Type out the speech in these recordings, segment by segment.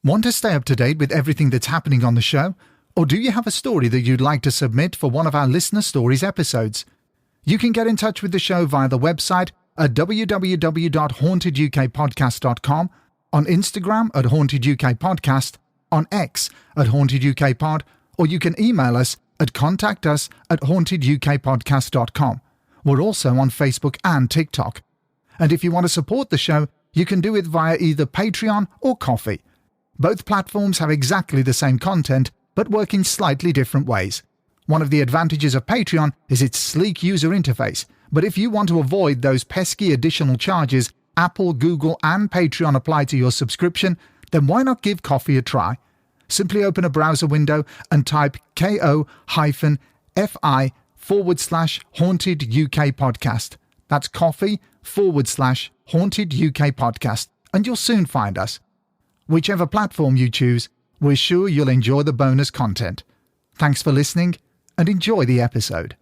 Want to stay up to date with everything that's happening on the show? Or do you have a story that you'd like to submit for one of our Listener Stories episodes? You can get in touch with the show via the website at www.hauntedukpodcast.com, on Instagram at hauntedukpodcast, on X at hauntedukpod, or you can email us at contactus@hauntedukpodcast.com. We're also on Facebook and TikTok. And if you want to support the show, you can do it via either Patreon or Ko-fi. Both platforms have exactly the same content, but work in slightly different ways. One of the advantages of Patreon is its sleek user interface, but if you want to avoid those pesky additional charges Apple, Google, and Patreon apply to your subscription, then why not give Ko-fi a try? Simply open a browser window and type ko-fi/Haunted UK Podcast. That's Ko-fi/Haunted UK Podcast, and you'll soon find us. Whichever platform you choose, we're sure you'll enjoy the bonus content. Thanks for listening, and enjoy the episode.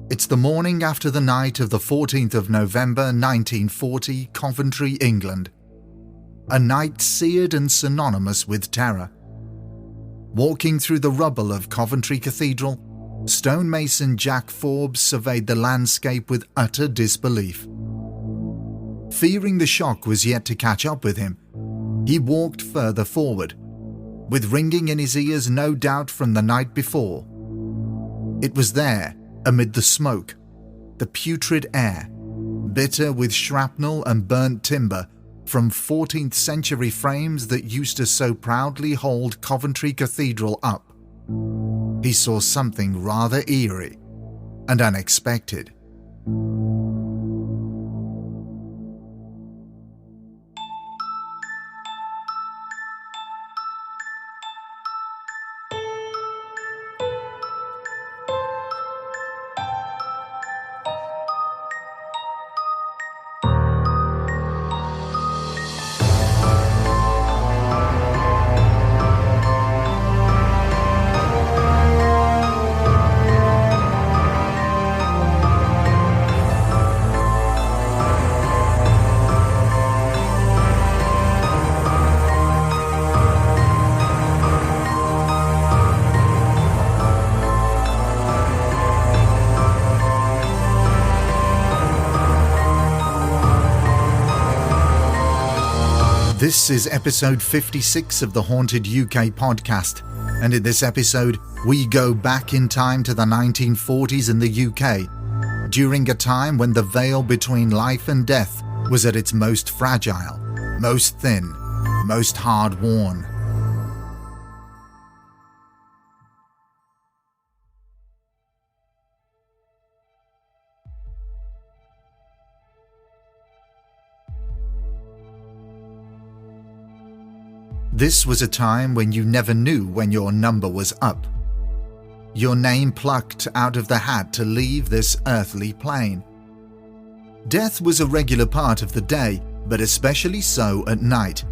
It's the morning after the night of the 14th of November 1940, Coventry, England. A night seared and synonymous with terror. Walking through the rubble of Coventry Cathedral, stonemason Jack Forbes surveyed the landscape with utter disbelief. Fearing the shock was yet to catch up with him, he walked further forward, with ringing in his ears no doubt from the night before. It was there, amid the smoke, the putrid air, bitter with shrapnel and burnt timber, from 14th century frames that used to so proudly hold Coventry Cathedral up. He saw something rather eerie and unexpected. This is episode 56 of the Haunted UK podcast, and in this episode, we go back in time to the 1940s in the UK, during a time when the veil between life and death was at its most fragile, most thin, most hard-worn. This was a time when you never knew when your number was up. Your name plucked out of the hat to leave this earthly plane. Death was a regular part of the day, but especially so at night.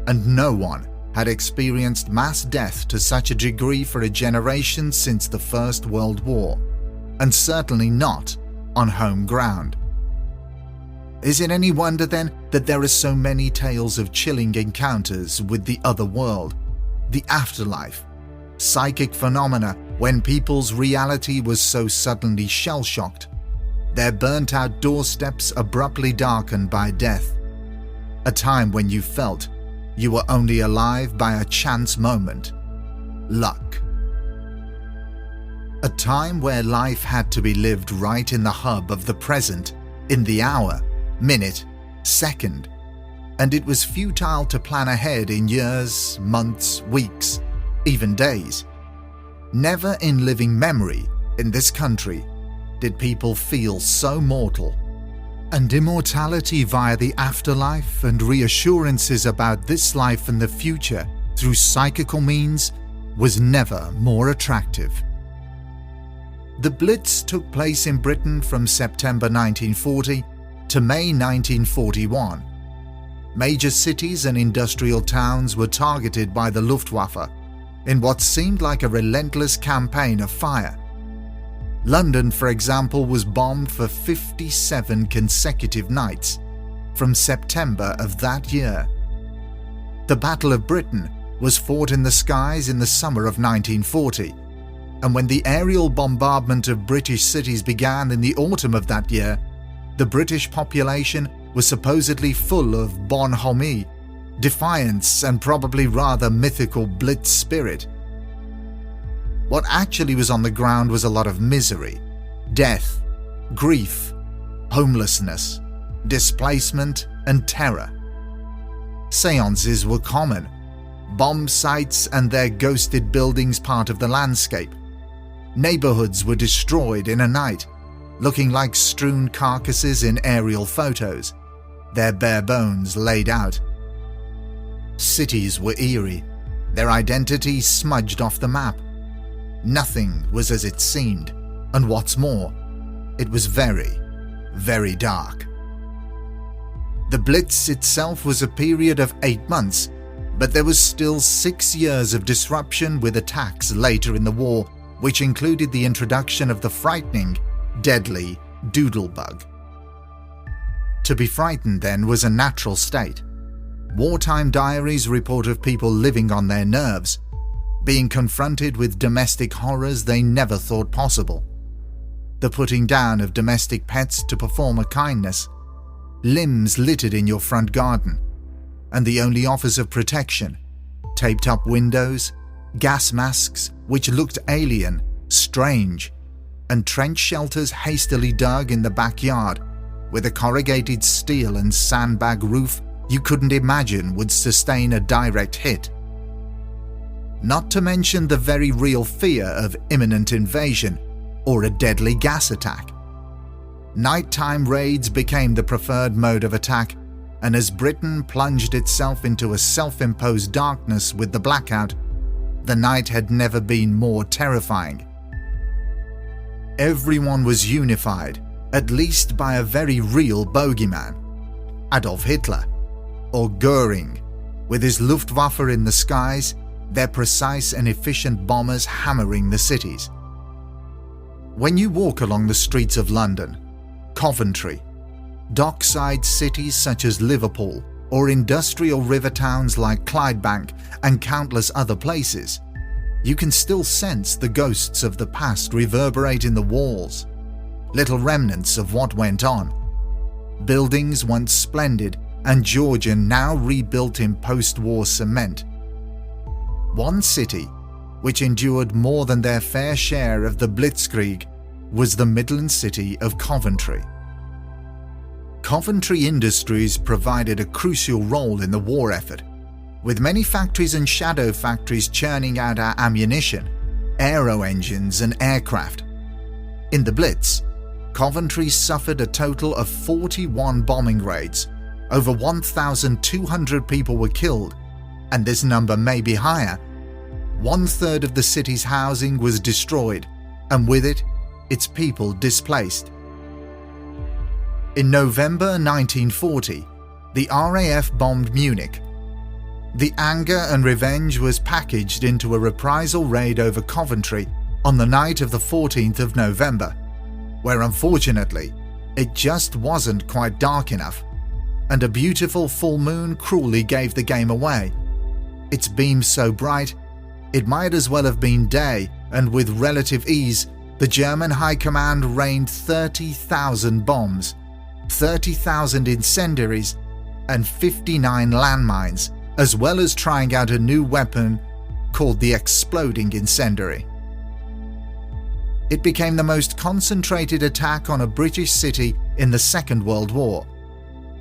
And no one had experienced mass death to such a degree for a generation since the First World War, and certainly not on home ground. Is it any wonder then that there are so many tales of chilling encounters with the other world, the afterlife, psychic phenomena when people's reality was so suddenly shell-shocked, their burnt-out doorsteps abruptly darkened by death, a time when you felt you were only alive by a chance moment, luck. A time where life had to be lived right in the hub of the present, in the hour, minute, second, and it was futile to plan ahead in years, months, weeks, even days. Never in living memory in this country did people feel so mortal. And immortality via the afterlife and reassurances about this life and the future through psychical means was never more attractive. The Blitz took place in Britain from September 1940 to May 1941. Major cities and industrial towns were targeted by the Luftwaffe, in what seemed like a relentless campaign of fire. London, for example, was bombed for 57 consecutive nights from September of that year. The Battle of Britain was fought in the skies in the summer of 1940, and when the aerial bombardment of British cities began in the autumn of that year, the British population was supposedly full of bonhomie, defiance, and probably rather mythical Blitz spirit. What actually was on the ground was a lot of misery, death, grief, homelessness, displacement, and terror. Seances were common, bomb sites and their ghosted buildings part of the landscape. Neighborhoods were destroyed in a night, looking like strewn carcasses in aerial photos, their bare bones laid out. Cities were eerie, their identities smudged off the map. Nothing was as it seemed, and what's more, it was very, very dark. The Blitz itself was a period of 8 months, but there was still 6 years of disruption with attacks later in the war, which included the introduction of the frightening, deadly doodlebug. To be frightened then was a natural state. Wartime diaries report of people living on their nerves, being confronted with domestic horrors they never thought possible. The putting down of domestic pets to perform a kindness, limbs littered in your front garden, and the only offers of protection, taped up windows, gas masks which looked alien, strange, and trench shelters hastily dug in the backyard with a corrugated steel and sandbag roof you couldn't imagine would sustain a direct hit. Not to mention the very real fear of imminent invasion or a deadly gas attack. Nighttime raids became the preferred mode of attack, and as Britain plunged itself into a self-imposed darkness with the blackout, the night had never been more terrifying. Everyone was unified, at least by a very real bogeyman, Adolf Hitler, or Goering, with his Luftwaffe in the skies, their precise and efficient bombers hammering the cities. When you walk along the streets of London, Coventry, dockside cities such as Liverpool, or industrial river towns like Clydebank and countless other places, you can still sense the ghosts of the past reverberate in the walls, little remnants of what went on. Buildings once splendid and Georgian, now rebuilt in post-war cement. One city, which endured more than their fair share of the Blitzkrieg, was the Midland city of Coventry. Coventry Industries provided a crucial role in the war effort, with many factories and shadow factories churning out our ammunition, aero engines and aircraft. In the Blitz, Coventry suffered a total of 41 bombing raids. Over 1,200 people were killed, and this number may be higher. 1/3 of the city's housing was destroyed, and with it, its people displaced. In November 1940, the RAF bombed Munich. The anger and revenge was packaged into a reprisal raid over Coventry on the night of the 14th of November, where unfortunately, it just wasn't quite dark enough, and a beautiful full moon cruelly gave the game away. Its beams so bright, it might as well have been day, and with relative ease, the German High Command rained 30,000 bombs, 30,000 incendiaries, and 59 landmines, as well as trying out a new weapon called the exploding incendiary. It became the most concentrated attack on a British city in the Second World War.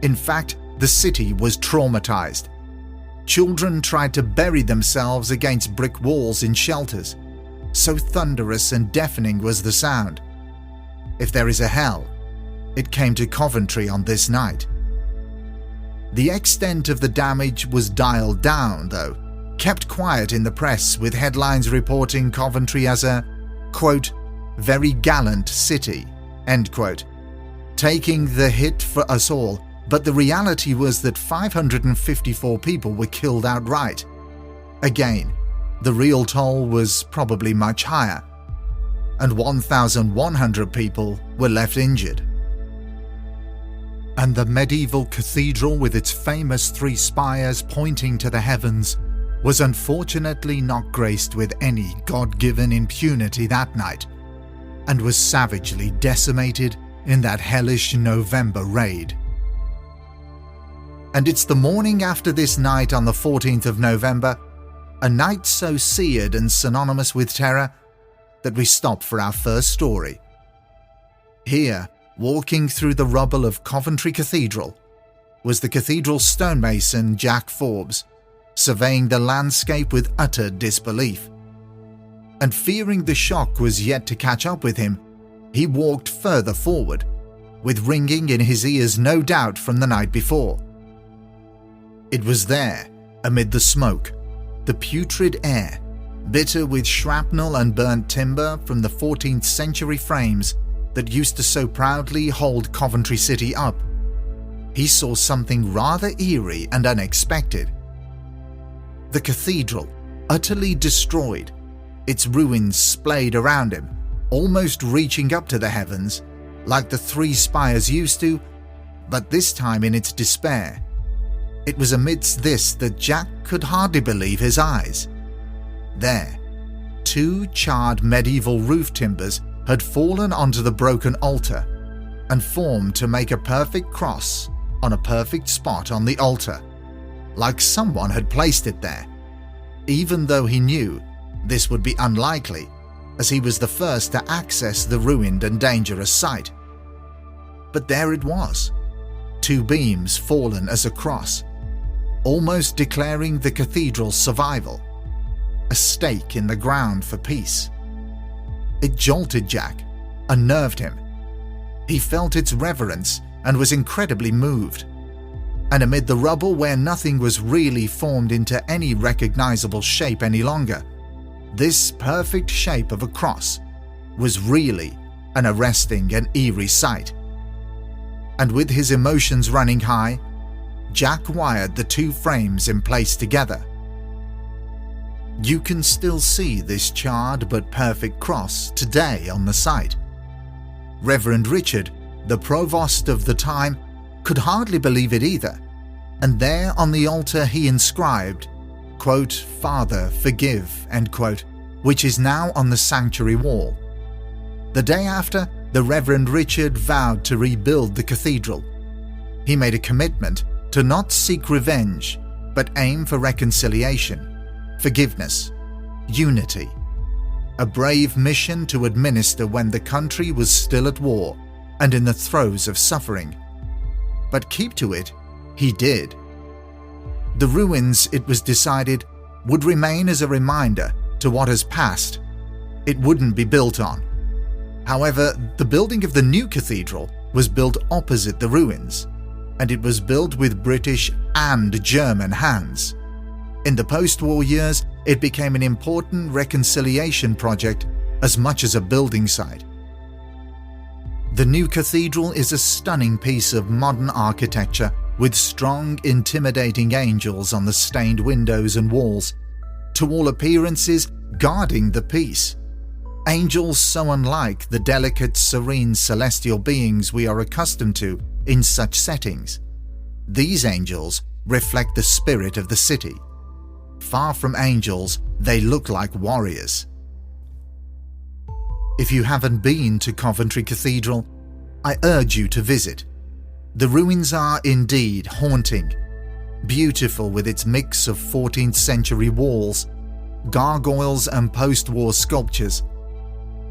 In fact, the city was traumatized. Children tried to bury themselves against brick walls in shelters. So thunderous and deafening was the sound. If there is a hell, it came to Coventry on this night. The extent of the damage was dialed down, though, kept quiet in the press, with headlines reporting Coventry as a, quote, very gallant city, end quote, taking the hit for us all, but the reality was that 554 people were killed outright. Again, the real toll was probably much higher, and 1,100 people were left injured. And the medieval cathedral with its famous 3 spires pointing to the heavens was unfortunately not graced with any God-given impunity that night, and was savagely decimated in that hellish November raid. And it's the morning after this night on the 14th of November, a night so seared and synonymous with terror, that we stop for our first story. Here, walking through the rubble of Coventry Cathedral, was the cathedral stonemason Jack Forbes, surveying the landscape with utter disbelief. And fearing the shock was yet to catch up with him, he walked further forward, with ringing in his ears no doubt from the night before. It was there, amid the smoke, the putrid air, bitter with shrapnel and burnt timber from the 14th century frames that used to so proudly hold Coventry City up, he saw something rather eerie and unexpected. The cathedral, utterly destroyed, its ruins splayed around him, almost reaching up to the heavens, like the 3 spires used to, but this time in its despair. It was amidst this that Jack could hardly believe his eyes. There, 2 charred medieval roof timbers had fallen onto the broken altar and formed to make a perfect cross on a perfect spot on the altar, like someone had placed it there, even though he knew this would be unlikely, as he was the first to access the ruined and dangerous site. But there it was, 2 beams fallen as a cross, almost declaring the cathedral's survival, a stake in the ground for peace. It jolted Jack, unnerved him. He felt its reverence and was incredibly moved. And amid the rubble where nothing was really formed into any recognizable shape any longer, this perfect shape of a cross was really an arresting and eerie sight. And with his emotions running high, Jack wired the 2 frames in place together. You can still see this charred but perfect cross today on the site. Reverend Richard, the provost of the time, could hardly believe it either, and there on the altar he inscribed, quote, "Father, forgive," end quote, which is now on the sanctuary wall. The day after, the Reverend Richard vowed to rebuild the cathedral. He made a commitment to not seek revenge, but aim for reconciliation, forgiveness, unity, a brave mission to administer when the country was still at war and in the throes of suffering. But keep to it, he did. The ruins, it was decided, would remain as a reminder to what has passed. It wouldn't be built on. However, the building of the new cathedral was built opposite the ruins, and it was built with British and German hands. In the post-war years, it became an important reconciliation project as much as a building site. The new cathedral is a stunning piece of modern architecture with strong, intimidating angels on the stained windows and walls, to all appearances guarding the peace. Angels so unlike the delicate, serene celestial beings we are accustomed to in such settings. These angels reflect the spirit of the city. Far from angels, they look like warriors. If you haven't been to Coventry Cathedral, I urge you to visit. The ruins are indeed haunting, beautiful with its mix of 14th century walls, gargoyles and post-war sculptures.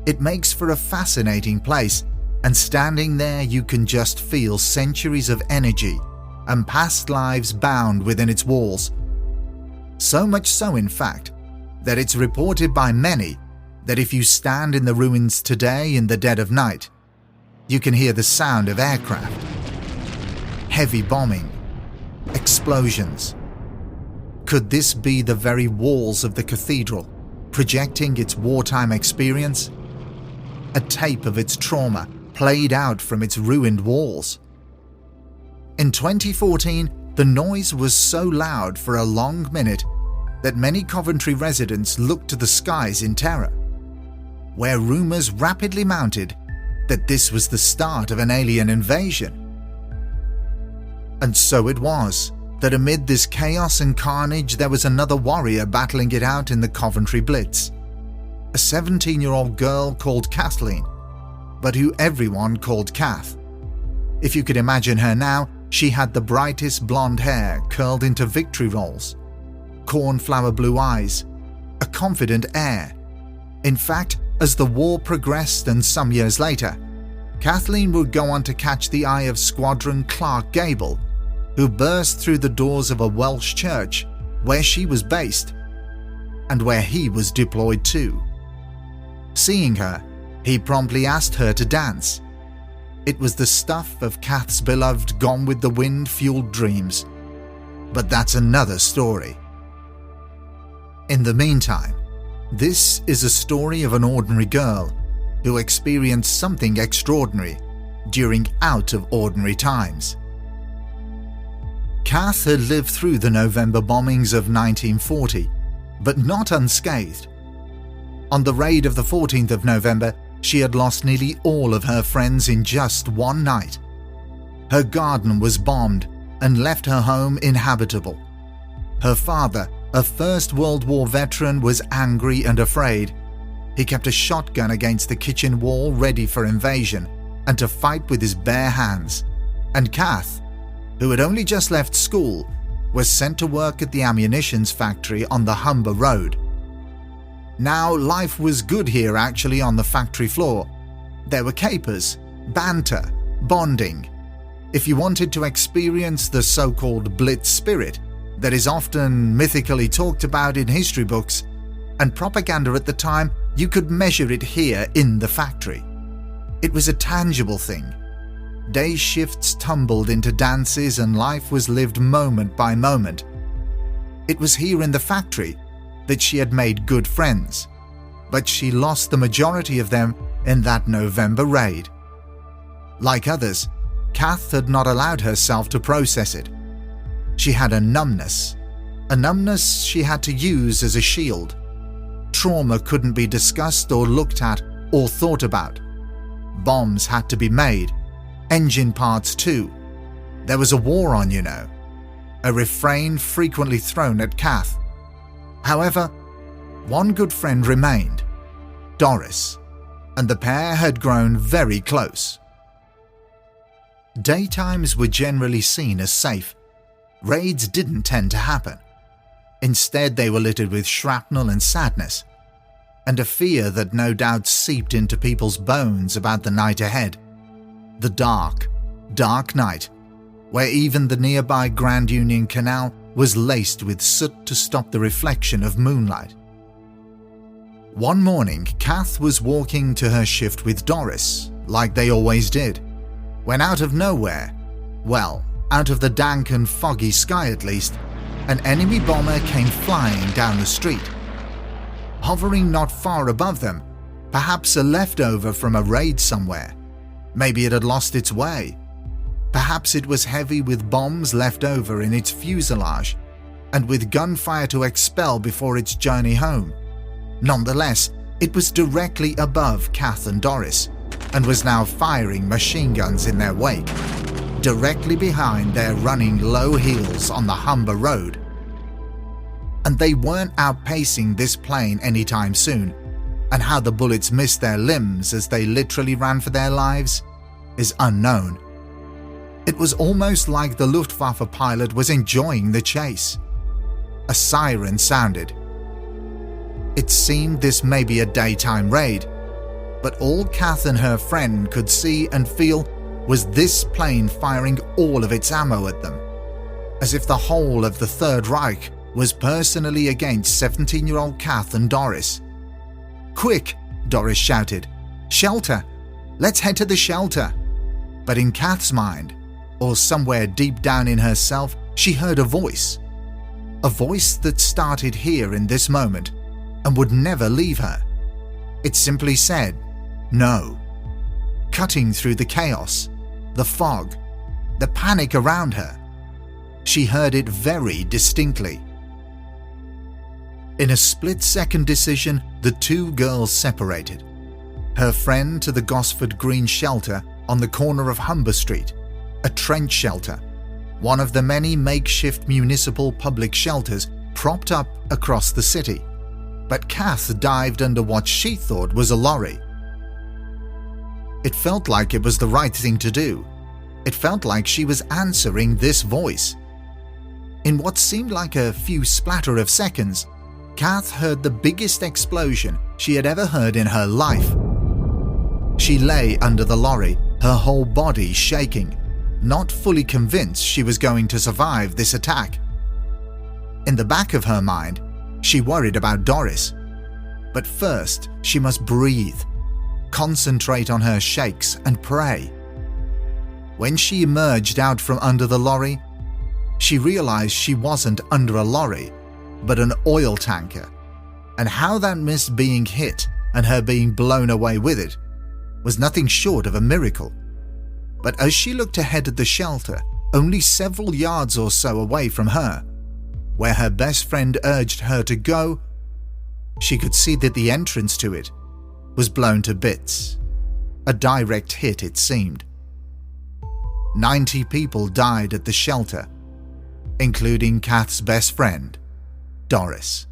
It makes for a fascinating place, and standing there you can just feel centuries of energy and past lives bound within its walls. So much so, in fact, that it's reported by many that if you stand in the ruins today in the dead of night, you can hear the sound of aircraft, heavy bombing, explosions. Could this be the very walls of the cathedral projecting its wartime experience? A tape of its trauma played out from its ruined walls. In 2014, the noise was so loud for a long minute that many Coventry residents looked to the skies in terror, where rumours rapidly mounted that this was the start of an alien invasion. And so it was that amid this chaos and carnage there was another warrior battling it out in the Coventry Blitz, a 17-year-old girl called Kathleen, but who everyone called Cath. If you could imagine her now, she had the brightest blonde hair curled into victory rolls, cornflower blue eyes, a confident air. In fact, as the war progressed and some years later, Kathleen would go on to catch the eye of Squadron Clark Gable, who burst through the doors of a Welsh church where she was based and where he was deployed too. Seeing her, he promptly asked her to dance. It was the stuff of Cath's beloved Gone with the Wind-fueled dreams. But that's another story. In the meantime, this is a story of an ordinary girl who experienced something extraordinary during out-of-ordinary times. Cath had lived through the November bombings of 1940, but not unscathed. On the raid of the 14th of November, she had lost nearly all of her friends in just one night. Her garden was bombed and left her home inhabitable. Her father, a First World War veteran, was angry and afraid. He kept a shotgun against the kitchen wall ready for invasion and to fight with his bare hands. And Cath, who had only just left school, was sent to work at the ammunitions factory on the Humber Road. Now, life was good here actually on the factory floor. There were capers, banter, bonding. If you wanted to experience the so-called Blitz spirit that is often mythically talked about in history books and propaganda at the time, you could measure it here in the factory. It was a tangible thing. Day shifts tumbled into dances and life was lived moment by moment. It was here in the factory that she had made good friends, but she lost the majority of them in that November raid. Like others, Cath had not allowed herself to process it. She had a numbness she had to use as a shield. Trauma couldn't be discussed or looked at or thought about. Bombs had to be made, engine parts too. There was a war on, you know. A refrain frequently thrown at Cath. However, one good friend remained, Doris, and the pair had grown very close. Daytimes were generally seen as safe. Raids didn't tend to happen. Instead, they were littered with shrapnel and sadness, and a fear that no doubt seeped into people's bones about the night ahead. The dark, dark night, where even the nearby Grand Union Canal was laced with soot to stop the reflection of moonlight. One morning, Cath was walking to her shift with Doris, like they always did, when out of nowhere, well, out of the dank and foggy sky at least, an enemy bomber came flying down the street. Hovering not far above them, perhaps a leftover from a raid somewhere. Maybe it had lost its way. Perhaps it was heavy with bombs left over in its fuselage, and with gunfire to expel before its journey home. Nonetheless, it was directly above Cath and Doris, and was now firing machine guns in their wake, directly behind their running low heels on the Humber Road. And they weren't outpacing this plane anytime soon, and how the bullets missed their limbs as they literally ran for their lives is unknown. It was almost like the Luftwaffe pilot was enjoying the chase. A siren sounded. It seemed this may be a daytime raid, but all Cath and her friend could see and feel was this plane firing all of its ammo at them, as if the whole of the Third Reich was personally against 17-year-old Cath and Doris. "Quick!" Doris shouted. "Shelter! Let's head to the shelter!" But in Cath's mind, or somewhere deep down in herself, she heard a voice that started here in this moment and would never leave her. It simply said, "No." Cutting through the chaos, the fog, the panic around her, she heard it very distinctly. In a split-second decision, the two girls separated. Her friend to the Gosford Green shelter on the corner of Humber Street, a trench shelter, one of the many makeshift municipal public shelters propped up across the city. But Cath dived under what she thought was a lorry. It felt like it was the right thing to do. It felt like she was answering this voice. In what seemed like a few splatter of seconds, Cath heard the biggest explosion she had ever heard in her life. She lay under the lorry, her whole body shaking, not fully convinced she was going to survive this attack. In the back of her mind, she worried about Doris. But first, she must breathe, concentrate on her shakes and pray. When she emerged out from under the lorry, she realized she wasn't under a lorry, but an oil tanker, and how that missed being hit and her being blown away with it was nothing short of a miracle. But as she looked ahead at the shelter, only several yards or so away from her, where her best friend urged her to go, she could see that the entrance to it was blown to bits. A direct hit, it seemed. 90 people died at the shelter, including Cath's best friend, Doris.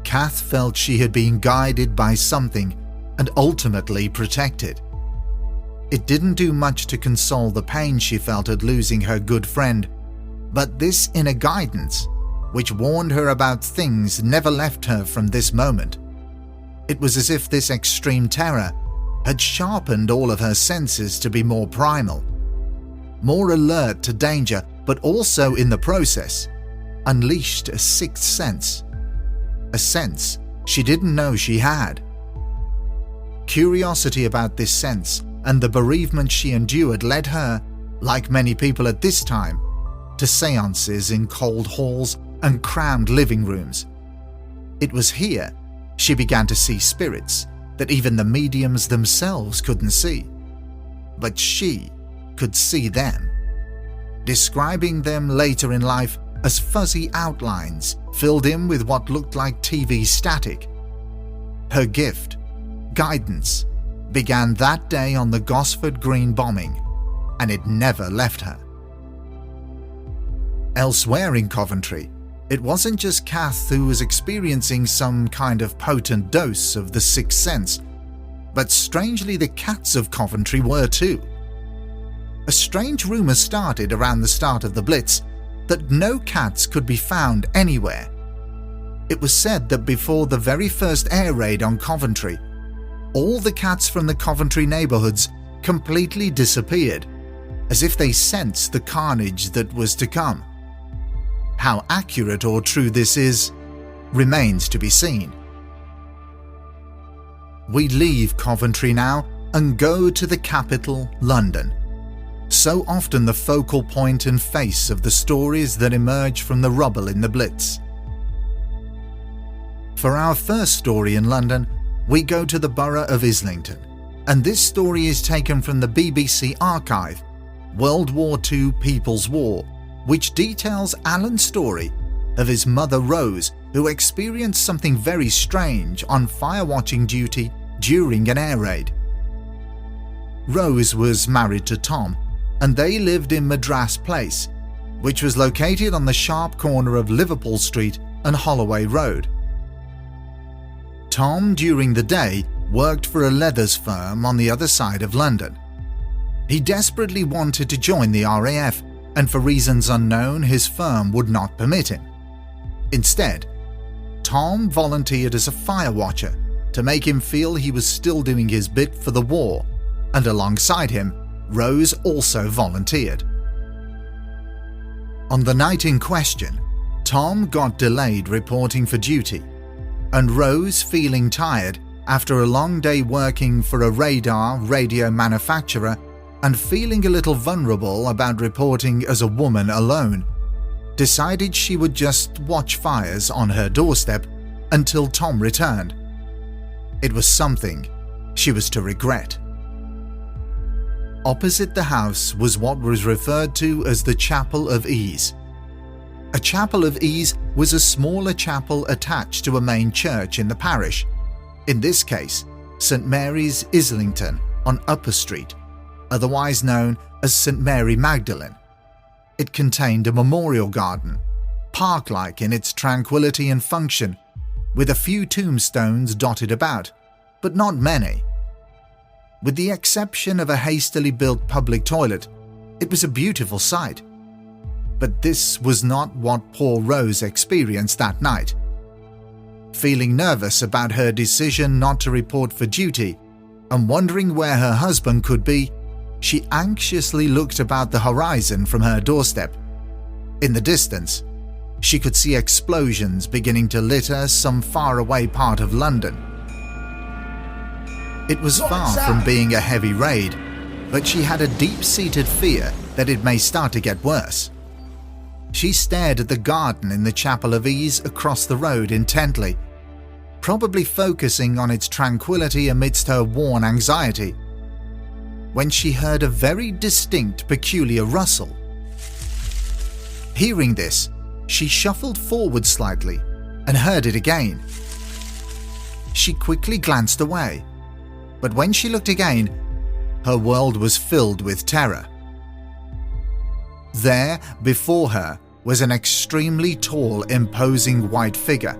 Cath felt she had been guided by something and ultimately protected. It didn't do much to console the pain she felt at losing her good friend, but this inner guidance, which warned her about things, never left her from this moment. It was as if this extreme terror had sharpened all of her senses to be more primal, more alert to danger, but also in the process unleashed a sixth sense, a sense she didn't know she had. Curiosity about this sense and the bereavement she endured led her, like many people at this time, to seances in cold halls and crammed living rooms. It was here she began to see spirits that even the mediums themselves couldn't see. But she could see them, describing them later in life as fuzzy outlines filled in with what looked like TV static. Her gift, guidance, began that day on the Gosford Green bombing, and it never left her. Elsewhere in Coventry, it wasn't just Cath who was experiencing some kind of potent dose of the sixth sense, but strangely the cats of Coventry were too. A strange rumour started around the start of the Blitz that no cats could be found anywhere. It was said that before the very first air raid on Coventry, all the cats from the Coventry neighbourhoods completely disappeared, as if they sensed the carnage that was to come. How accurate or true this is remains to be seen. We leave Coventry now and go to the capital, London, so often the focal point and face of the stories that emerge from the rubble in the Blitz. For our first story in London, we go to the borough of Islington, and this story is taken from the BBC archive, World War II People's War, which details Alan's story of his mother Rose, who experienced something very strange on fire-watching duty during an air raid. Rose was married to Tom, and they lived in Madras Place, which was located on the sharp corner of Liverpool Street and Holloway Road. Tom, during the day, worked for a leathers firm on the other side of London. He desperately wanted to join the RAF, and for reasons unknown, his firm would not permit him. Instead, Tom volunteered as a fire watcher to make him feel he was still doing his bit for the war, and alongside him, Rose also volunteered. On the night in question, Tom got delayed reporting for duty, and Rose, feeling tired after a long day working for a radio manufacturer and feeling a little vulnerable about reporting as a woman alone, decided she would just watch fires on her doorstep until Tom returned. It was something she was to regret. Opposite the house was what was referred to as the Chapel of Ease. A chapel of ease was a smaller chapel attached to a main church in the parish, in this case, St Mary's, Islington, on Upper Street, otherwise known as St Mary Magdalene. It contained a memorial garden, park-like in its tranquility and function, with a few tombstones dotted about, but not many. With the exception of a hastily built public toilet, it was a beautiful sight. But this was not what poor Rose experienced that night. Feeling nervous about her decision not to report for duty and wondering where her husband could be, she anxiously looked about the horizon from her doorstep. In the distance, she could see explosions beginning to litter some faraway part of London. It was far from being a heavy raid, but she had a deep-seated fear that it may start to get worse. She stared at the garden in the Chapel of Ease across the road intently, probably focusing on its tranquility amidst her worn anxiety, when she heard a very distinct, peculiar rustle. Hearing this, she shuffled forward slightly and heard it again. She quickly glanced away, but when she looked again, her world was filled with terror. There, before her, was an extremely tall, imposing white figure,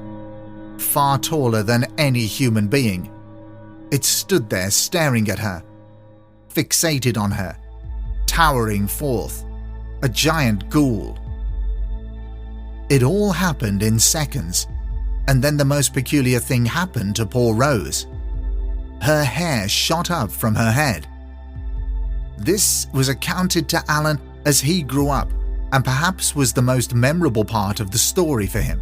far taller than any human being. It stood there staring at her, fixated on her, towering forth, a giant ghoul. It all happened in seconds, and then the most peculiar thing happened to poor Rose. Her hair shot up from her head. This was accounted to Alan as he grew up, and perhaps was the most memorable part of the story for him.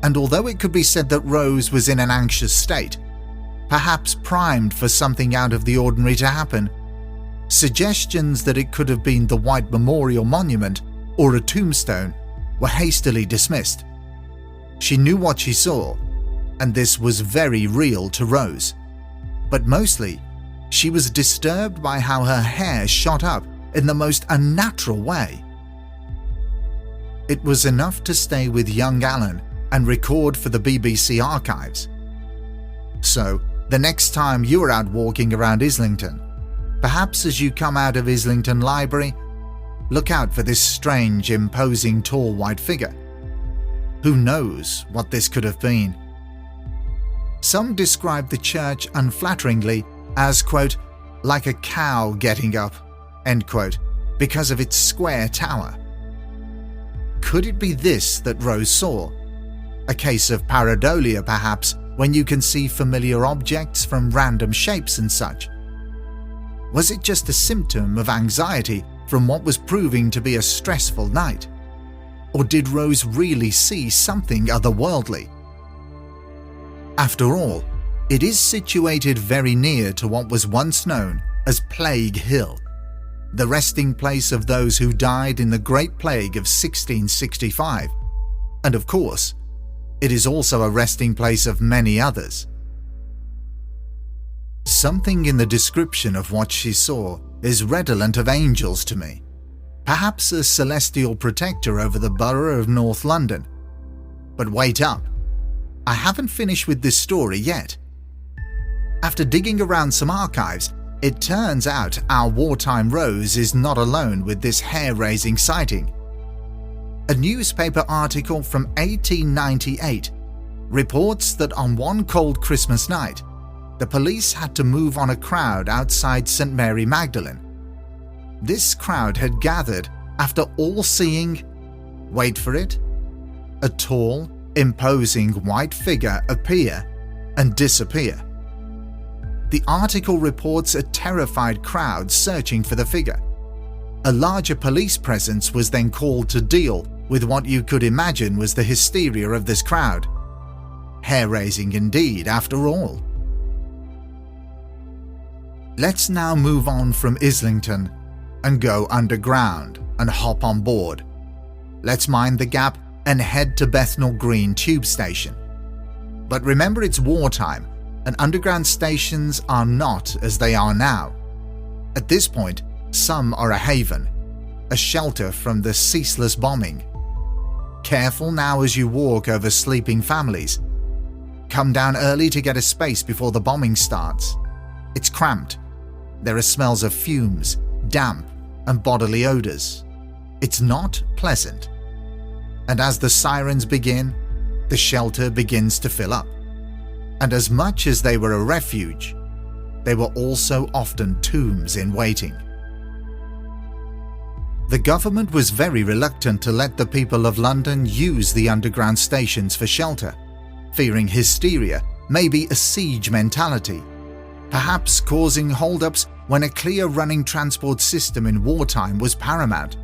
And although it could be said that Rose was in an anxious state, perhaps primed for something out of the ordinary to happen, suggestions that it could have been the White Memorial Monument or a tombstone were hastily dismissed. She knew what she saw, and this was very real to Rose. But mostly, she was disturbed by how her hair shot up in the most unnatural way. It was enough to stay with young Alan and record for the BBC archives. So, the next time you are out walking around Islington, perhaps as you come out of Islington Library, look out for this strange, imposing, tall white figure. Who knows what this could have been? Some describe the church unflatteringly as, quote, like a cow getting up, end quote, because of its square tower. Could it be this that Rose saw? A case of pareidolia, perhaps, when you can see familiar objects from random shapes and such? Was it just a symptom of anxiety from what was proving to be a stressful night? Or did Rose really see something otherworldly? After all, it is situated very near to what was once known as Plague Hill, the resting place of those who died in the Great Plague of 1665, and of course, it is also a resting place of many others. Something in the description of what she saw is redolent of angels to me, perhaps a celestial protector over the borough of North London. But wait up, I haven't finished with this story yet. After digging around some archives, it turns out our wartime Rose is not alone with this hair-raising sighting. A newspaper article from 1898 reports that on one cold Christmas night, the police had to move on a crowd outside St Mary Magdalene. This crowd had gathered after all seeing, wait for it, a tall, imposing white figure appear and disappear. The article reports a terrified crowd searching for the figure. A larger police presence was then called to deal with what you could imagine was the hysteria of this crowd. Hair-raising indeed, after all. Let's now move on from Islington and go underground and hop on board. Let's mind the gap and head to Bethnal Green tube station. But remember, it's wartime, and underground stations are not as they are now. At this point, some are a haven, a shelter from the ceaseless bombing. Careful now as you walk over sleeping families. Come down early to get a space before the bombing starts. It's cramped. There are smells of fumes, damp, and bodily odors. It's not pleasant. And as the sirens begin, the shelter begins to fill up. And as much as they were a refuge, they were also often tombs in waiting. The government was very reluctant to let the people of London use the underground stations for shelter, fearing hysteria, maybe a siege mentality, perhaps causing hold-ups when a clear running transport system in wartime was paramount.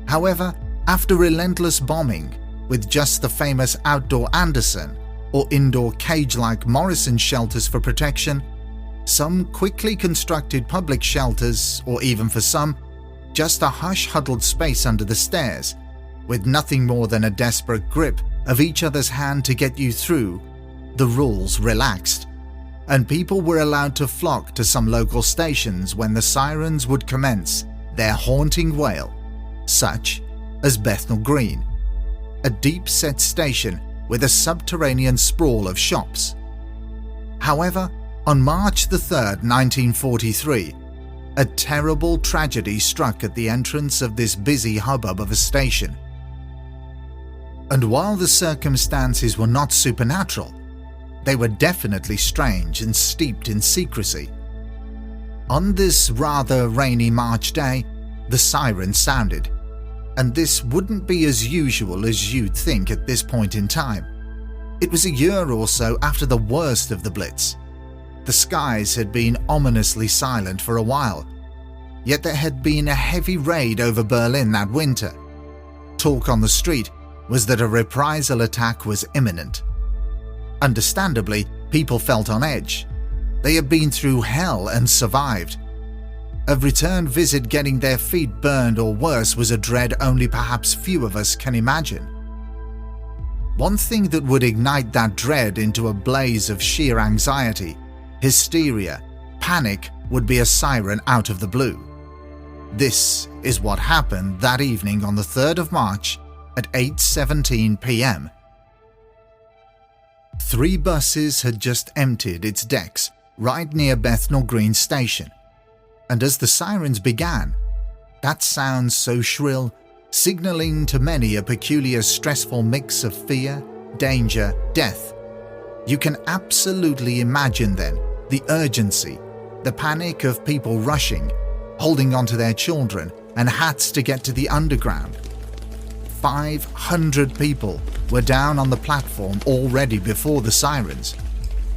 However, after relentless bombing, with just the famous outdoor Anderson or indoor cage-like Morrison shelters for protection, some quickly constructed public shelters, or even for some, just a hush-huddled space under the stairs, with nothing more than a desperate grip of each other's hand to get you through, the rules relaxed, and people were allowed to flock to some local stations when the sirens would commence their haunting wail, such as Bethnal Green, a deep-set station with a subterranean sprawl of shops. However, on March 3rd, 1943, a terrible tragedy struck at the entrance of this busy hubbub of a station. And while the circumstances were not supernatural, they were definitely strange and steeped in secrecy. On this rather rainy March day, the siren sounded, and this wouldn't be as usual as you'd think at this point in time. It was a year or so after the worst of the Blitz. The skies had been ominously silent for a while, yet there had been a heavy raid over Berlin that winter. Talk on the street was that a reprisal attack was imminent. Understandably, people felt on edge. They had been through hell and survived. A return visit getting their feet burned or worse was a dread only perhaps few of us can imagine. One thing that would ignite that dread into a blaze of sheer anxiety, hysteria, panic would be a siren out of the blue. This is what happened that evening on the 3rd of March at 8:17 p.m. 3 buses had just emptied its decks right near Bethnal Green station, and as the sirens began, that sound so shrill, signalling to many a peculiar stressful mix of fear, danger, death. You can absolutely imagine then the urgency, the panic of people rushing, holding onto their children and hats to get to the underground. 500 people were down on the platform already before the sirens,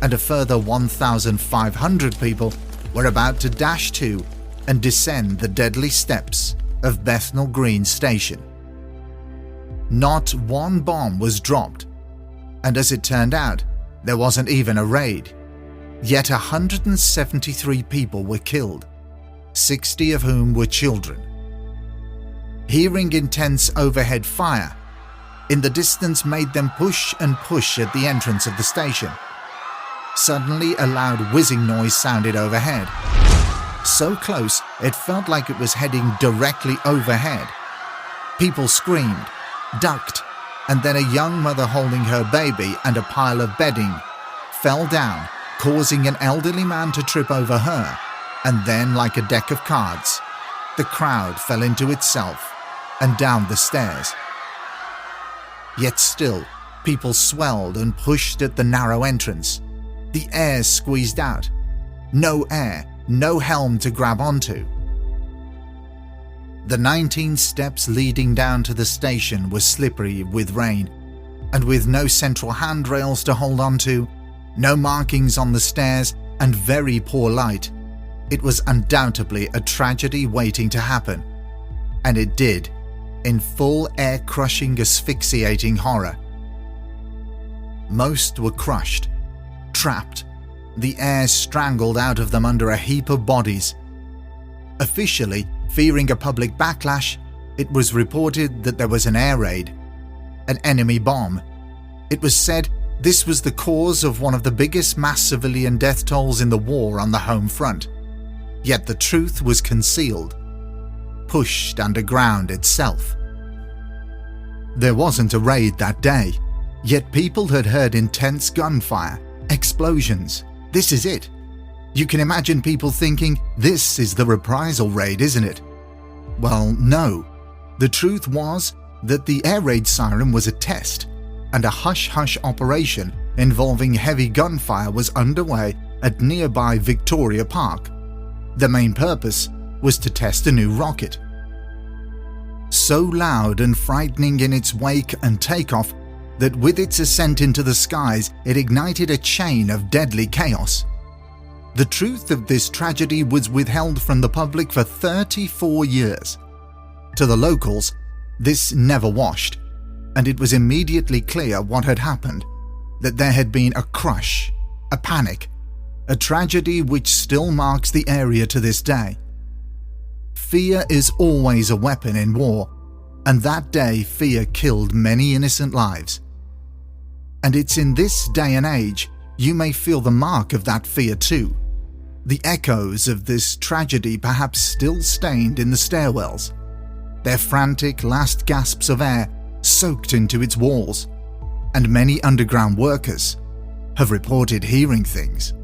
and a further 1,500 people were about to dash to and descend the deadly steps of Bethnal Green station. Not one bomb was dropped, and as it turned out, there wasn't even a raid. Yet 173 people were killed, 60 of whom were children. Hearing intense overhead fire in the distance made them push and push at the entrance of the station. Suddenly a loud whizzing noise sounded overhead. So close it felt like it was heading directly overhead. People screamed, ducked, and then a young mother holding her baby and a pile of bedding fell down, causing an elderly man to trip over her, and then, like a deck of cards, the crowd fell into itself and down the stairs. Yet still, people swelled and pushed at the narrow entrance. The air squeezed out. No air, no helm to grab onto. The 19 steps leading down to the station were slippery with rain, and with no central handrails to hold onto, no markings on the stairs, and very poor light, it was undoubtedly a tragedy waiting to happen. And it did, in full air-crushing, asphyxiating horror. Most were crushed, trapped, the air strangled out of them under a heap of bodies. Officially, fearing a public backlash, it was reported that there was an air raid, an enemy bomb. It was said this was the cause of one of the biggest mass civilian death tolls in the war on the home front. Yet the truth was concealed, pushed underground itself. There wasn't a raid that day, yet people had heard intense gunfire, explosions. This is it. You can imagine people thinking, this is the reprisal raid, isn't it? Well, no. The truth was that the air raid siren was a test, and a hush-hush operation involving heavy gunfire was underway at nearby Victoria Park. The main purpose was to test a new rocket. So loud and frightening in its wake and takeoff that with its ascent into the skies it ignited a chain of deadly chaos. The truth of this tragedy was withheld from the public for 34 years. To the locals, this never washed, and it was immediately clear what had happened, that there had been a crush, a panic, a tragedy which still marks the area to this day. Fear is always a weapon in war, and that day fear killed many innocent lives. And it's in this day and age you may feel the mark of that fear too. The echoes of this tragedy perhaps still stained in the stairwells, their frantic last gasps of air soaked into its walls, and many underground workers have reported hearing things.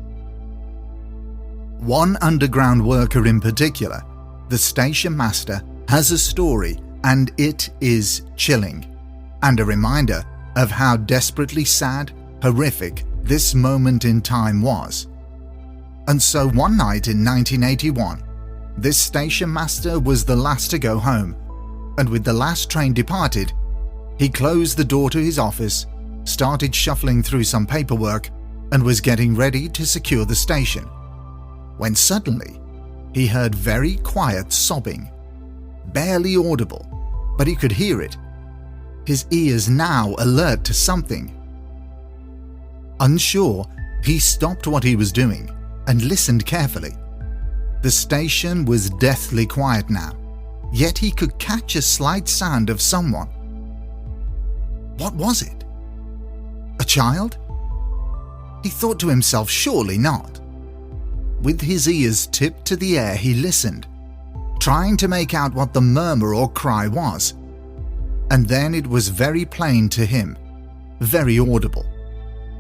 One underground worker in particular, the station master, has a story, and it is chilling, and a reminder of how desperately sad, horrific this moment in time was. And so one night in 1981, this station master was the last to go home, and with the last train departed, he closed the door to his office, started shuffling through some paperwork, and was getting ready to secure the station, when suddenly he heard very quiet sobbing, barely audible, but he could hear it, his ears now alert to something. Unsure, he stopped what he was doing and listened carefully. The station was deathly quiet now, yet he could catch a slight sound of someone. What was it? A child? He thought to himself, surely not. With his ears tipped to the air, he listened, trying to make out what the murmur or cry was. And then it was very plain to him, very audible.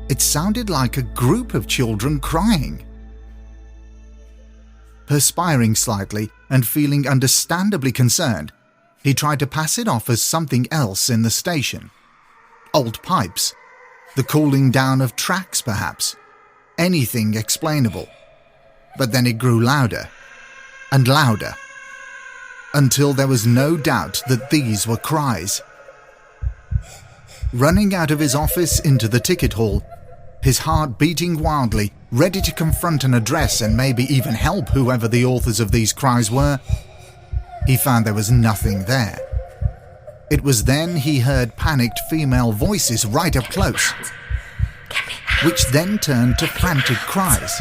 It sounded like a group of children crying. Perspiring slightly and feeling understandably concerned, he tried to pass it off as something else in the station. Old pipes, the cooling down of tracks perhaps, anything explainable. But then it grew louder and louder, until there was no doubt that these were cries. Running out of his office into the ticket hall, his heart beating wildly, ready to confront and address and maybe even help whoever the authors of these cries were, he found there was nothing there. It was then he heard panicked female voices right up close, which then turned to frantic cries.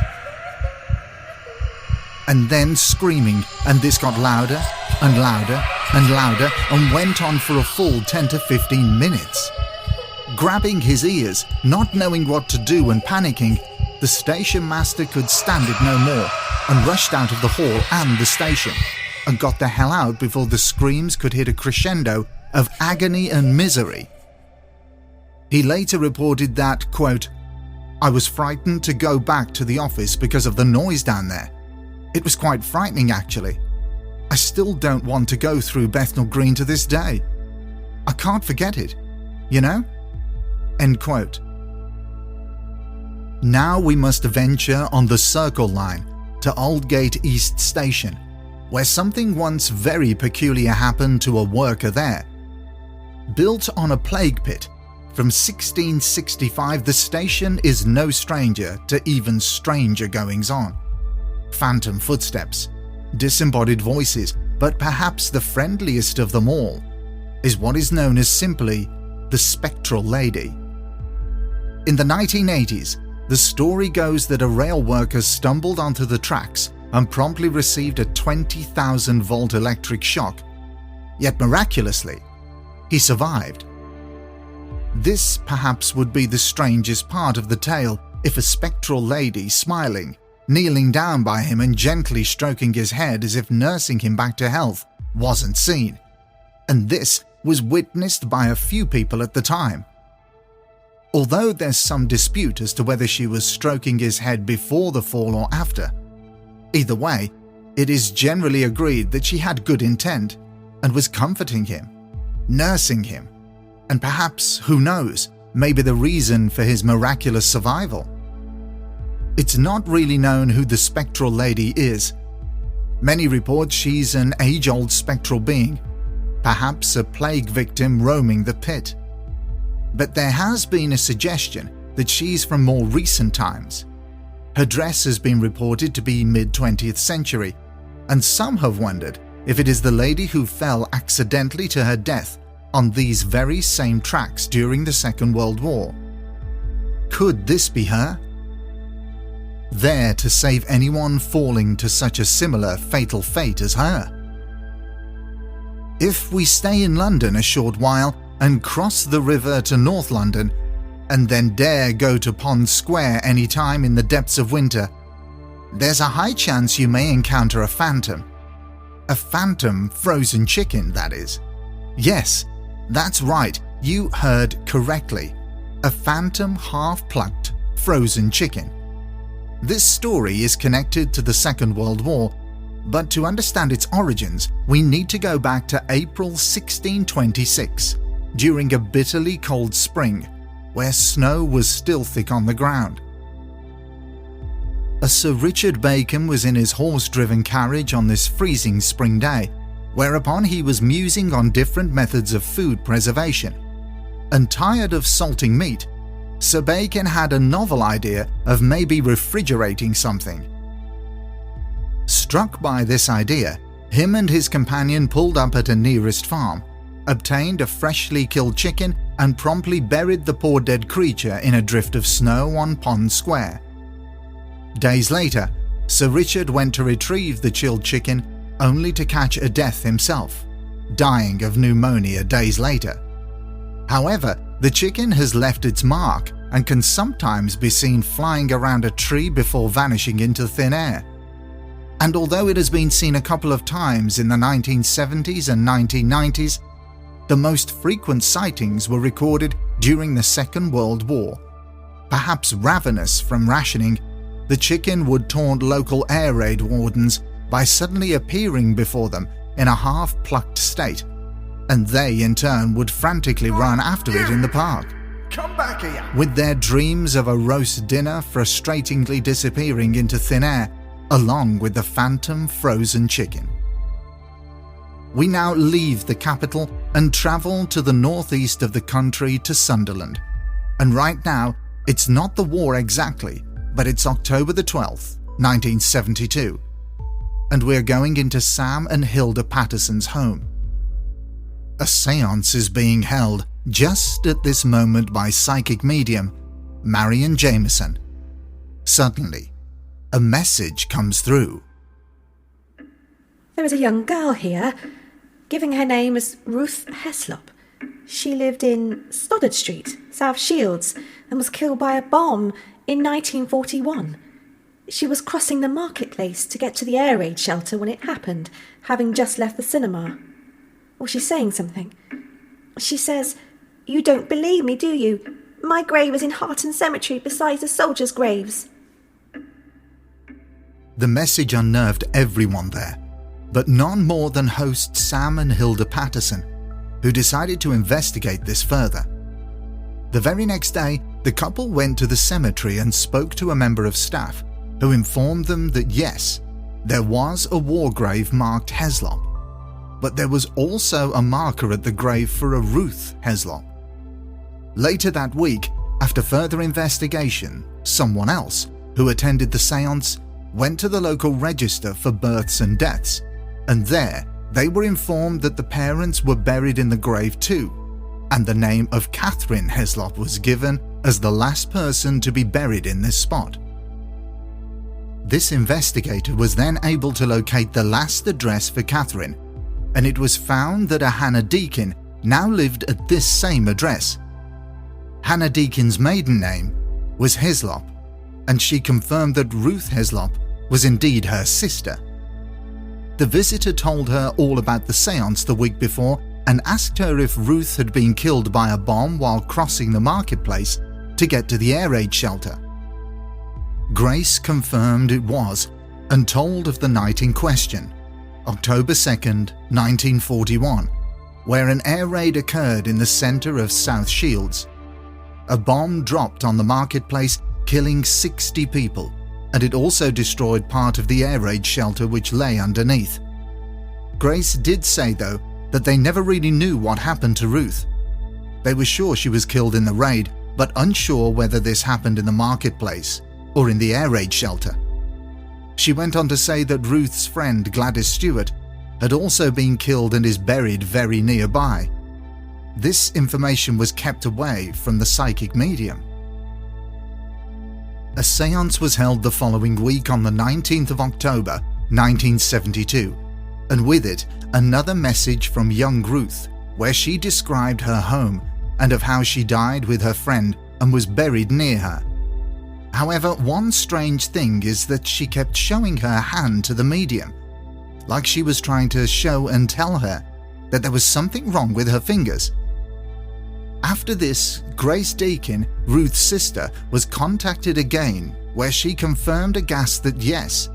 And then screaming, and this got louder and louder and louder and went on for a full 10 to 15 minutes. Grabbing his ears, not knowing what to do and panicking, the station master could stand it no more and rushed out of the hall and the station and got the hell out before the screams could hit a crescendo of agony and misery. He later reported that, quote, "I was frightened to go back to the office because of the noise down there. It was quite frightening actually. I still don't want to go through Bethnal Green to this day. I can't forget it, you know?" End quote. Now we must venture on the Circle Line to Aldgate East Station, where something once very peculiar happened to a worker there. Built on a plague pit, from 1665 the station is no stranger to even stranger goings-on. Phantom footsteps, disembodied voices, but perhaps the friendliest of them all is what is known as simply the spectral lady. In the 1980s, the story goes that a rail worker stumbled onto the tracks and promptly received a 20,000 volt electric shock, yet miraculously, he survived. This perhaps would be the strangest part of the tale if a spectral lady smiling, kneeling down by him and gently stroking his head as if nursing him back to health, wasn't seen. And this was witnessed by a few people at the time. Although there's some dispute as to whether she was stroking his head before the fall or after, either way, it is generally agreed that she had good intent and was comforting him, nursing him, and perhaps, who knows, maybe the reason for his miraculous survival. It's not really known who the spectral lady is. Many report she's an age-old spectral being, perhaps a plague victim roaming the pit. But there has been a suggestion that she's from more recent times. Her dress has been reported to be mid-20th century, and some have wondered if it is the lady who fell accidentally to her death on these very same tracks during the Second World War. Could this be her? There to save anyone falling to such a similar fatal fate as her. If we stay in London a short while and cross the river to North London, and then dare go to Pond Square any time in the depths of winter, there's a high chance you may encounter a phantom. A phantom frozen chicken, that is. Yes, that's right, you heard correctly. A phantom half-plucked frozen chicken. This story is connected to the Second World War, but to understand its origins, we need to go back to April 1626, during a bitterly cold spring, where snow was still thick on the ground. A Sir Richard Bacon was in his horse-driven carriage on this freezing spring day, whereupon he was musing on different methods of food preservation. And tired of salting meat, Sir Bacon had a novel idea of maybe refrigerating something. Struck by this idea, him and his companion pulled up at a nearest farm, obtained a freshly killed chicken and promptly buried the poor dead creature in a drift of snow on Pond Square. Days later, Sir Richard went to retrieve the chilled chicken only to catch a death himself, dying of pneumonia days later. However, the chicken has left its mark and can sometimes be seen flying around a tree before vanishing into thin air. And although it has been seen a couple of times in the 1970s and 1990s, the most frequent sightings were recorded during the Second World War. Perhaps ravenous from rationing, the chicken would taunt local air raid wardens by suddenly appearing before them in a half-plucked state, and they in turn would frantically run after it in the park. Come back here! With their dreams of a roast dinner frustratingly disappearing into thin air, along with the phantom frozen chicken. We now leave the capital and travel to the northeast of the country to Sunderland. And right now, it's not the war exactly, but it's October the 12th, 1972. And we're going into Sam and Hilda Patterson's home. A séance is being held just at this moment by psychic medium Marion Jameson. Suddenly, a message comes through. There is a young girl here, giving her name as Ruth Heslop. She lived in Stoddard Street, South Shields, and was killed by a bomb in 1941. She was crossing the marketplace to get to the air raid shelter when it happened, having just left the cinema. Well, she's saying something. She says, "You don't believe me, do you? My grave is in Harton Cemetery beside the soldiers' graves." The message unnerved everyone there, but none more than hosts Sam and Hilda Patterson, who decided to investigate this further. The very next day, the couple went to the cemetery and spoke to a member of staff, who informed them that yes, there was a war grave marked Heslop, but there was also a marker at the grave for a Ruth Heslop. Later that week, after further investigation, someone else, who attended the séance, went to the local register for births and deaths, and there they were informed that the parents were buried in the grave too, and the name of Catherine Heslop was given as the last person to be buried in this spot. This investigator was then able to locate the last address for Catherine, and it was found that a Hannah Deakin now lived at this same address. Hannah Deakin's maiden name was Heslop, and she confirmed that Ruth Heslop was indeed her sister. The visitor told her all about the séance the week before and asked her if Ruth had been killed by a bomb while crossing the marketplace to get to the air raid shelter. Grace confirmed it was and told of the night in question, October 2nd, 1941, where an air raid occurred in the centre of South Shields. A bomb dropped on the marketplace, killing 60 people, and it also destroyed part of the air raid shelter which lay underneath. Grace did say, though, that they never really knew what happened to Ruth. They were sure she was killed in the raid, but unsure whether this happened in the marketplace or in the air raid shelter. She went on to say that Ruth's friend Gladys Stewart had also been killed and is buried very nearby. This information was kept away from the psychic medium. A séance was held the following week on the 19th of October, 1972, and with it another message from young Ruth, where she described her home and of how she died with her friend and was buried near her. However, one strange thing is that she kept showing her hand to the medium, like she was trying to show and tell her that there was something wrong with her fingers. After this, Grace Deakin, Ruth's sister, was contacted again, where she confirmed aghast that yes,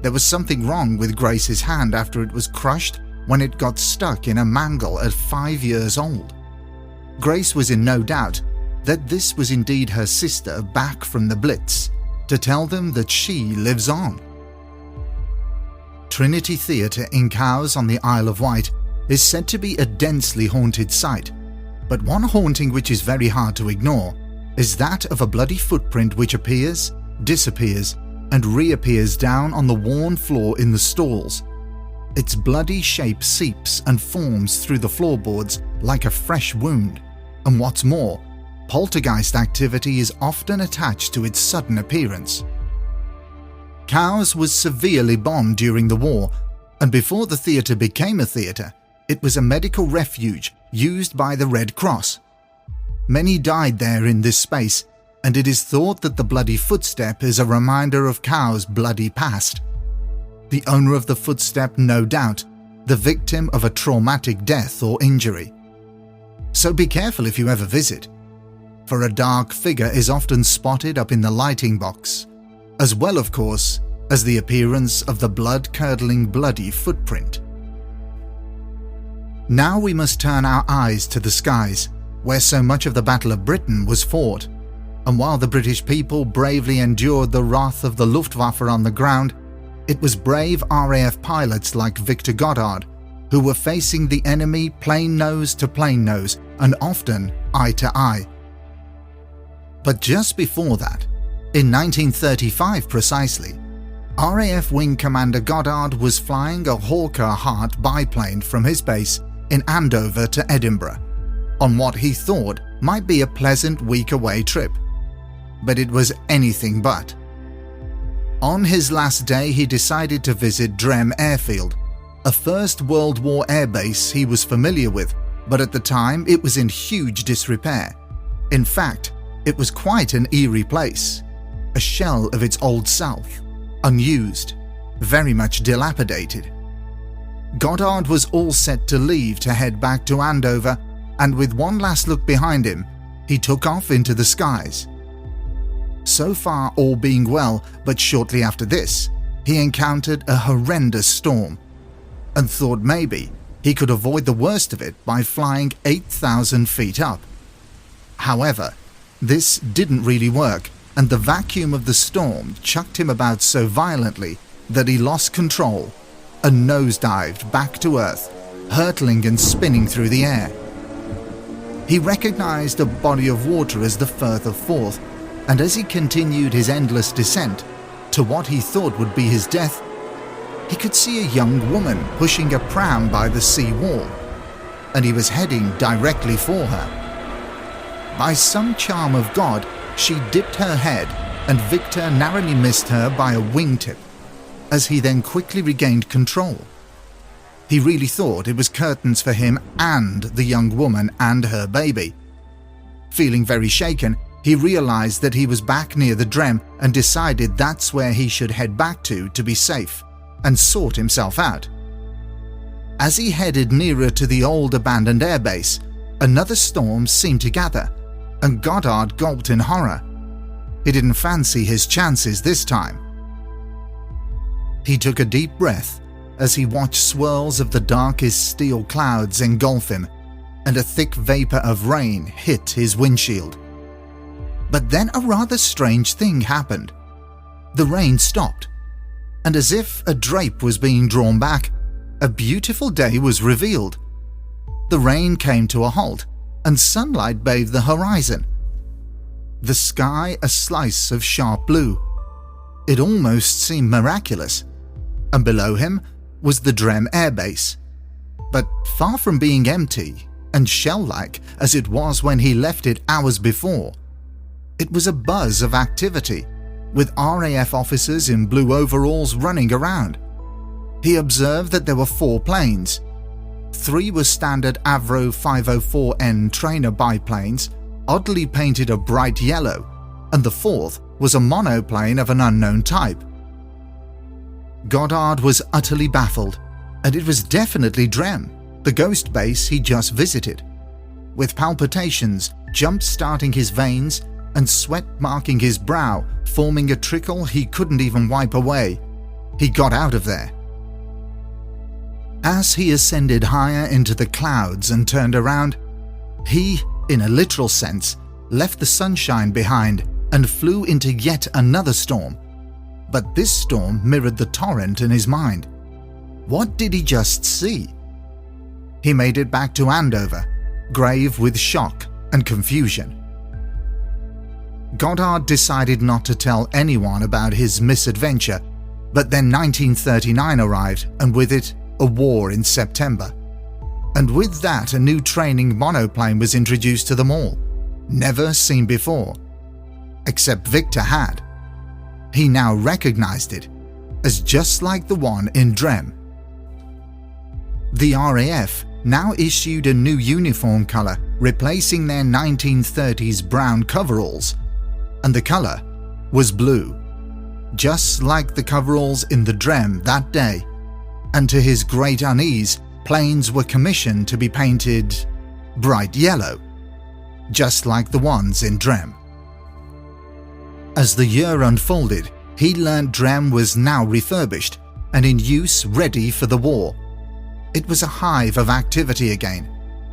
there was something wrong with Grace's hand after it was crushed when it got stuck in a mangle at 5 years old. Grace was in no doubt that this was indeed her sister back from the Blitz, to tell them that she lives on. Trinity Theatre in Cowes on the Isle of Wight is said to be a densely haunted site, but one haunting which is very hard to ignore is that of a bloody footprint which appears, disappears, and reappears down on the worn floor in the stalls. Its bloody shape seeps and forms through the floorboards like a fresh wound, and what's more, poltergeist activity is often attached to its sudden appearance. Cowes was severely bombed during the war, and before the theatre became a theatre, it was a medical refuge used by the Red Cross. Many died there in this space, and it is thought that the bloody footstep is a reminder of Cowes' bloody past. The owner of the footstep, no doubt, the victim of a traumatic death or injury. So be careful if you ever visit, for a dark figure is often spotted up in the lighting box, as well, of course, as the appearance of the blood-curdling bloody footprint. Now we must turn our eyes to the skies, where so much of the Battle of Britain was fought, and while the British people bravely endured the wrath of the Luftwaffe on the ground, it was brave RAF pilots like Victor Goddard who were facing the enemy plain nose to plain nose and often eye to eye. But just before that, in 1935 precisely, RAF Wing Commander Goddard was flying a Hawker Hart biplane from his base in Andover to Edinburgh on what he thought might be a pleasant week-away trip. But it was anything but. On his last day, he decided to visit Drem Airfield, a First World War airbase he was familiar with, but at the time it was in huge disrepair. In fact, it was quite an eerie place, a shell of its old self, unused, very much dilapidated. Goddard was all set to leave to head back to Andover, and with one last look behind him, he took off into the skies. So far all being well, but shortly after this, he encountered a horrendous storm, and thought maybe he could avoid the worst of it by flying 8,000 feet up. However, this didn't really work, and the vacuum of the storm chucked him about so violently that he lost control and nosedived back to Earth, hurtling and spinning through the air. He recognized a body of water as the Firth of Forth, and as he continued his endless descent to what he thought would be his death, he could see a young woman pushing a pram by the sea wall, and he was heading directly for her. By some charm of God, she dipped her head, and Victor narrowly missed her by a wingtip, as he then quickly regained control. He really thought it was curtains for him and the young woman and her baby. Feeling very shaken, he realized that he was back near the Drem and decided that's where he should head back to be safe, and sort himself out. As he headed nearer to the old abandoned airbase, another storm seemed to gather, and Goddard gulped in horror. He didn't fancy his chances this time. He took a deep breath as he watched swirls of the darkest steel clouds engulf him, and a thick vapor of rain hit his windshield. But then a rather strange thing happened. The rain stopped, and as if a drape was being drawn back, a beautiful day was revealed. The rain came to a halt, and sunlight bathed the horizon. The sky a slice of sharp blue. It almost seemed miraculous. And below him was the Drem airbase. But far from being empty and shell-like as it was when he left it hours before, it was a buzz of activity, with RAF officers in blue overalls running around. He observed that there were 4 planes. 3 were standard Avro 504N trainer biplanes, oddly painted a bright yellow, and the 4th was a monoplane of an unknown type. Goddard was utterly baffled, and it was definitely Drem, the ghost base he just visited. With palpitations jump-starting his veins and sweat marking his brow, forming a trickle he couldn't even wipe away, he got out of there. As he ascended higher into the clouds and turned around, he, in a literal sense, left the sunshine behind and flew into yet another storm. But this storm mirrored the torrent in his mind. What did he just see? He made it back to Andover, grave with shock and confusion. Goddard decided not to tell anyone about his misadventure, but then 1939 arrived, and with it, a war in September. And with that, a new training monoplane was introduced to them all, never seen before. Except Victor had. He now recognized it as just like the one in Drem. The RAF now issued a new uniform color, replacing their 1930s brown coveralls, and the color was blue, just like the coveralls in the Drem that day, and to his great unease, planes were commissioned to be painted bright yellow, just like the ones in Drem. As the year unfolded, he learned Drem was now refurbished and in use, ready for the war. It was a hive of activity again,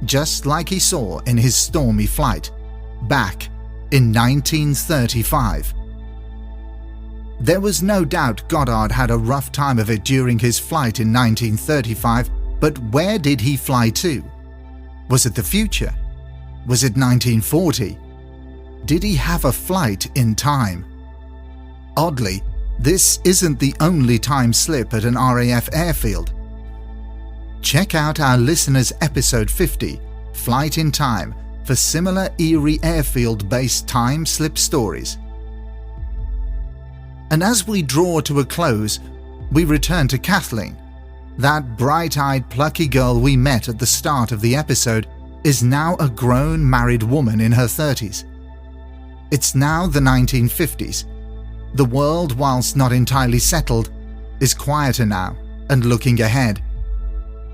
just like he saw in his stormy flight, back in 1935. There was no doubt Goddard had a rough time of it during his flight in 1935, but where did he fly to? Was it the future? Was it 1940? Did he have a flight in time? Oddly, this isn't the only time slip at an RAF airfield. Check out our listeners' episode 50, Flight in Time, for similar eerie airfield-based time slip stories. And as we draw to a close, we return to Kathleen. That bright-eyed, plucky girl we met at the start of the episode is now a grown married woman in her 30s. It's now the 1950s. The world, whilst not entirely settled, is quieter now and looking ahead.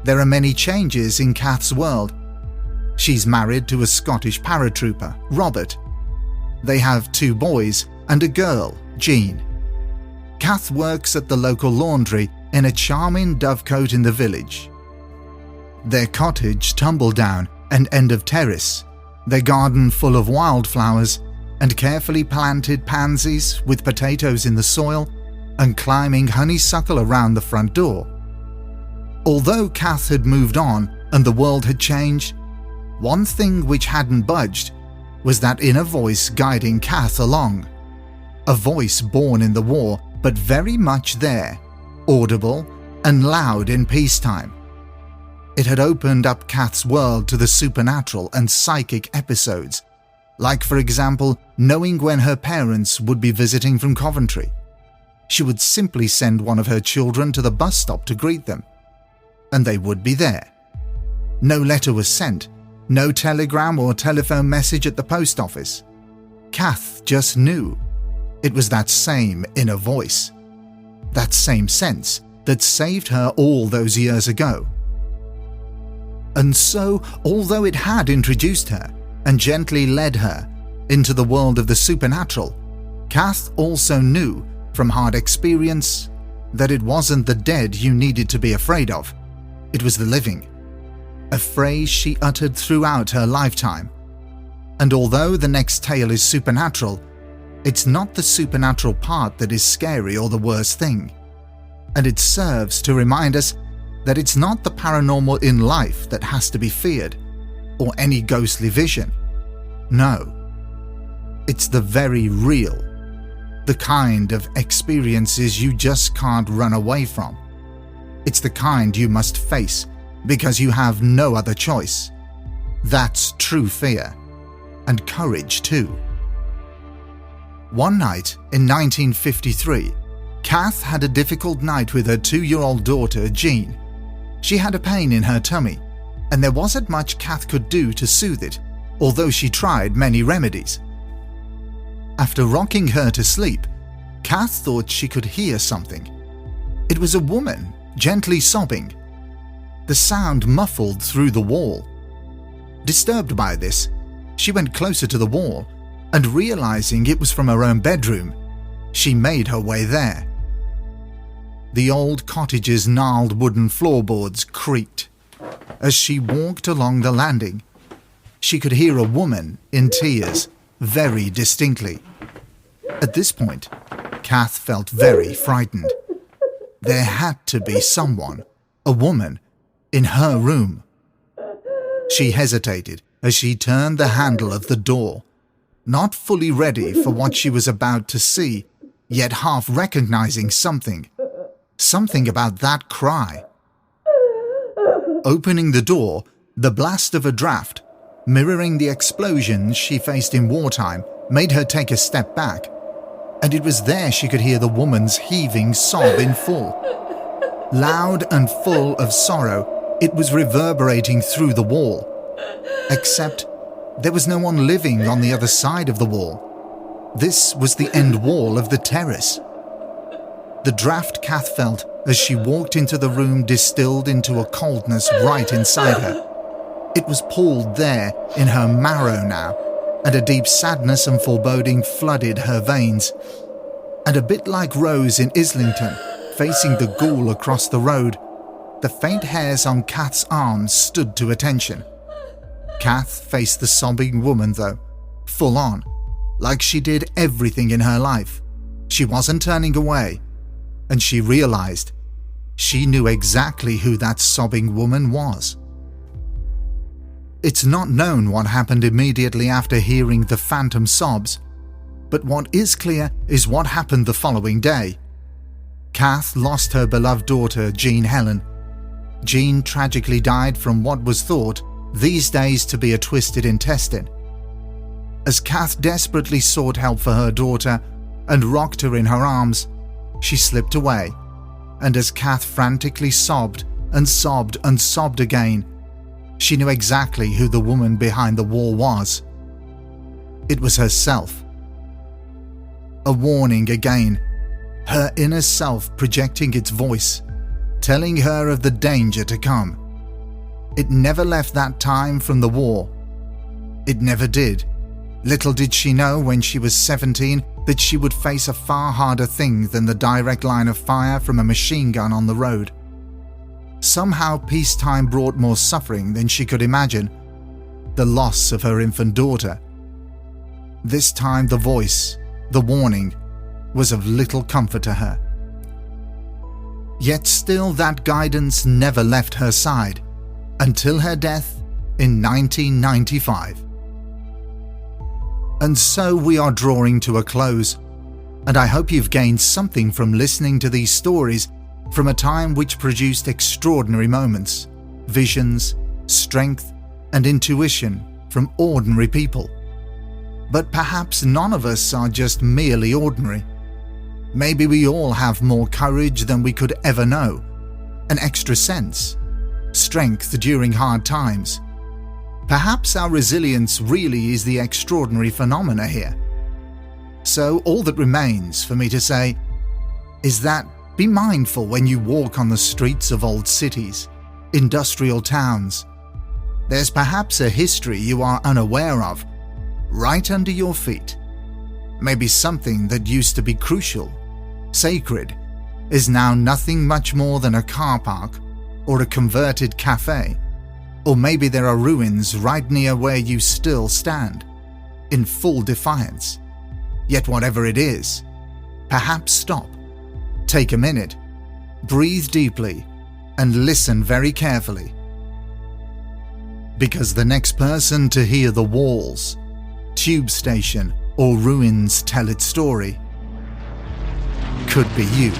There are many changes in Cath's world. She's married to a Scottish paratrooper, Robert. They have 2 boys and a girl, Jean. Cath works at the local laundry in a charming dovecote in the village. Their cottage tumble down and end of terrace, their garden full of wildflowers and carefully planted pansies with potatoes in the soil and climbing honeysuckle around the front door. Although Cath had moved on and the world had changed, one thing which hadn't budged was that inner voice guiding Cath along. A voice born in the war, but very much there, audible and loud in peacetime. It had opened up Cath's world to the supernatural and psychic episodes, like for example, knowing when her parents would be visiting from Coventry. She would simply send one of her children to the bus stop to greet them, and they would be there. No letter was sent, no telegram or telephone message at the post office. Cath just knew. It was that same inner voice, that same sense that saved her all those years ago. And so, although it had introduced her and gently led her into the world of the supernatural, Cath also knew from hard experience that it wasn't the dead you needed to be afraid of, it was the living. A phrase she uttered throughout her lifetime. And although the next tale is supernatural, it's not the supernatural part that is scary or the worst thing. And it serves to remind us that it's not the paranormal in life that has to be feared, or any ghostly vision. No. It's the very real, the kind of experiences you just can't run away from. It's the kind you must face because you have no other choice. That's true fear, and courage too. One night in 1953, Cath had a difficult night with her 2-year-old daughter, Jean. She had a pain in her tummy, and there wasn't much Cath could do to soothe it, although she tried many remedies. After rocking her to sleep, Cath thought she could hear something. It was a woman, gently sobbing. The sound muffled through the wall. Disturbed by this, she went closer to the wall, and realizing it was from her own bedroom, she made her way there. The old cottage's gnarled wooden floorboards creaked. As she walked along the landing, she could hear a woman in tears very distinctly. At this point, Cath felt very frightened. There had to be someone, a woman, in her room. She hesitated as she turned the handle of the door, not fully ready for what she was about to see, yet half recognizing something. Something about that cry. Opening the door, the blast of a draft, mirroring the explosions she faced in wartime, made her take a step back, and it was there she could hear the woman's heaving sob in full. Loud and full of sorrow, it was reverberating through the wall. Except there was no one living on the other side of the wall. This was the end wall of the terrace. The draft Cath felt as she walked into the room distilled into a coldness right inside her. It was pulled there in her marrow now, and a deep sadness and foreboding flooded her veins. And a bit like Rose in Islington, facing the ghoul across the road, the faint hairs on Cath's arms stood to attention. Cath faced the sobbing woman though, full on, like she did everything in her life. She wasn't turning away, and she realized she knew exactly who that sobbing woman was. It's not known what happened immediately after hearing the phantom sobs, but what is clear is what happened the following day. Cath lost her beloved daughter, Jean Helen. Jean tragically died from what was thought these days to be a twisted intestine. As Cath desperately sought help for her daughter and rocked her in her arms, she slipped away, and as Cath frantically sobbed and sobbed and sobbed again, she knew exactly who the woman behind the wall was. It was herself. A warning again, her inner self projecting its voice, telling her of the danger to come. It never left that time from the war. It never did. Little did she know when she was 17 that she would face a far harder thing than the direct line of fire from a machine gun on the road. Somehow peacetime brought more suffering than she could imagine. The loss of her infant daughter. This time the voice, the warning, was of little comfort to her. Yet still that guidance never left her side, until her death in 1995. And so we are drawing to a close, and I hope you've gained something from listening to these stories from a time which produced extraordinary moments, visions, strength, and intuition from ordinary people. But perhaps none of us are just merely ordinary. Maybe we all have more courage than we could ever know, an extra sense, strength during hard times. Perhaps our resilience really is the extraordinary phenomena here. So all that remains for me to say is that be mindful when you walk on the streets of old cities, industrial towns, There's perhaps a history you are unaware of, right under your feet. Maybe something that used to be crucial, sacred, is now nothing much more than a car park or a converted cafe. Or maybe there are ruins right near where you still stand, in full defiance. Yet whatever it is, perhaps stop, take a minute, breathe deeply, and listen very carefully. Because the next person to hear the walls, tube station, or ruins tell its story could be you.